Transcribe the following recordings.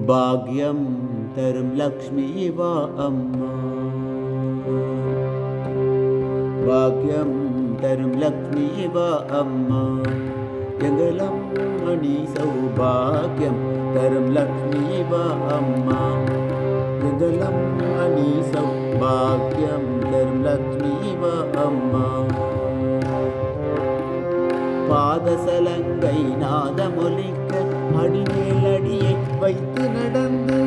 பாக்யம் தரும் லக்ஷ்மி வா அம்மா. பாக்யம் தரும் லக்ஷ்மி வா அம்மா. எங்கலம் மணி சௌபாகியம் தரும் லக்ஷ்மி வா அம்மா. எங்கலம் மணி சௌபாகியம் தரும் லக்ஷ்மி வா அம்மா. பாதசலங்கை நாதமொலிக்க அடிமேல் அடியை வைத்து நடந்து.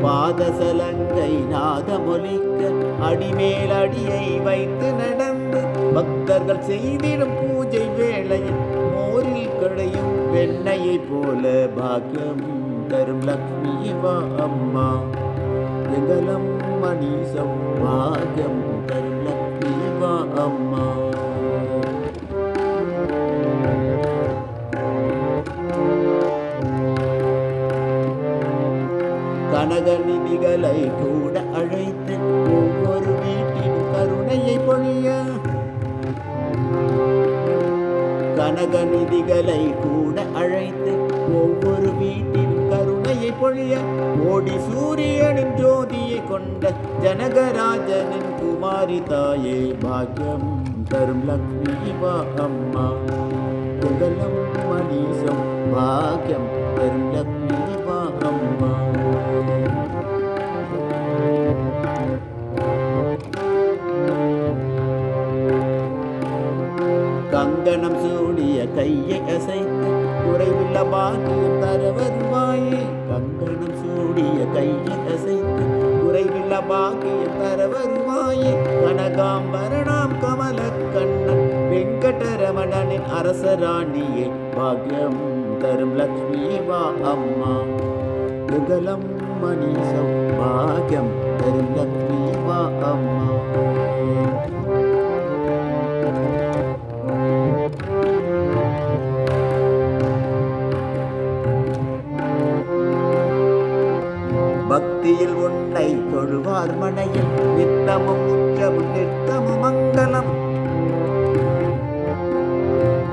பாதசலங்கை நாதமொலிக்க அடிமேல் அடியை வைத்து நடந்து. பக்தர்கள் செய்திடும் பூஜை வேளையில் மோரில் கடையும் வெண்ணையை போல பாக்கியம் தரும் லக்ஷ்மி வா அம்மா. எங்கலம் மணீசம் பாக்கியம் தரும் லக்ஷ்மி வா அம்மா. கனகநிதிகளை கூட அழைத்து ஒவ்வொரு வீட்டின் கருணையை பொழிய. கனகநிதிகளை கூட அழைத்து ஒவ்வொரு வீட்டின் கருணையை பொழிய. ஓடி சூரியனின் ஜோதியை கொண்ட ஜனகராஜனின் குமாரி தாயே பாக்கியம் தரும் லக்ஷ்மி வா அம்மா. எங்கலம் மணீசம் பாக்கியம் தரும் லக்ஷ்மி வா அம்மா. கங்கணம் சூடிய கையை அசைத்து குறைவில்ல பாக்கியம் தர வருவாயே. கங்கணம் சூடிய கையை அசைத்து குறைவில்ல பாக்கியம் தர வருவாயே. கனகாம்பரணாம் கமல கண்ணன் வெங்கடரமணனின் அரசராணியே பாக்கியம் தரும் லக்ஷ்மி வா அம்மா. யுகலம் மணீசம் பாக்கியம் தரும் லக்ஷ்மி வா அம்மா. பக்தியில் உன்னை தொழுவார் மனையில் நித்தமும் உற்சவம் நித்தமும் மங்களம்.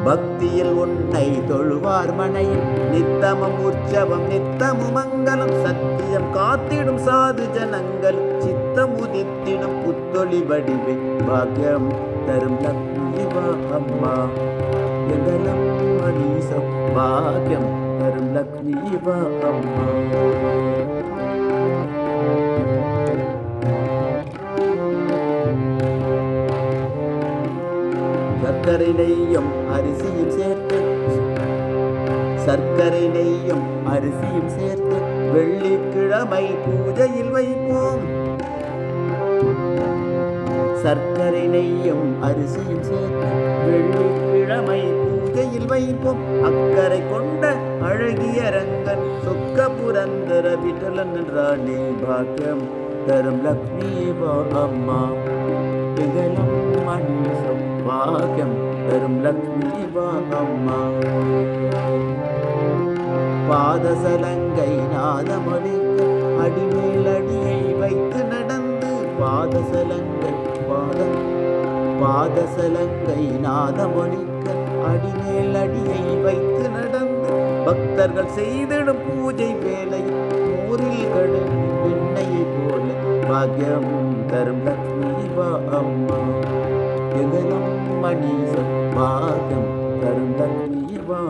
பக்தியில் உன்னை தொழுவார் மனையில் நித்தமும் உற்சவம் நித்தமும் மங்களம். சத்தியம் காத்திடும் சாது ஜனங்கள் சித்தம் உதித்திடும் புத்தொளி வடிவே பாக்கியம் தரும் லக்ஷ்மி வா அம்மா. எங்கலம் மணீசம் பாக்கியம் தரும் லக்ஷ்மி வா அம்மா. சர்க்கரை நெய்யும் அரிசியும் சேர்த்து. சர்க்கரை நெய்யும் அரிசியும் சேர்த்து வெள்ளிக்கிழமை பூஜையில் வைப்போம். சர்க்கரை நெய்யும் அரிசியும் சேர்த்து வெள்ளிக்கிழமை பூஜையில் வைப்போம். அக்கறை கொண்ட அழகிய ரங்கன் சொக்க புரந்தர விட்டலன் ராணி பாக்கியம் தரும் லக்ஷ்மி வா அம்மா. எங்கலம் மணீசம் பாக்கியம் தரும் லக்ஷ்மி வா அம்மா. பாதசலங்கை நாதமொலிக்க அடிமேல் அடியை வைத்து நடந்து. பாதசலங்கை நாதமொலிக்க அடிமேல் அடியை வைத்து நடந்து. பக்தர்கள் செய்திடும் பூஜை வேலை மோரில் கடும் வெண்ணையை போல பாக்கியம் தரும் லக்ஷ்மி வா அம்மா. எங்கலம் மணீசம் பாக்கியம் தரும் லக்ஷ்மி வா.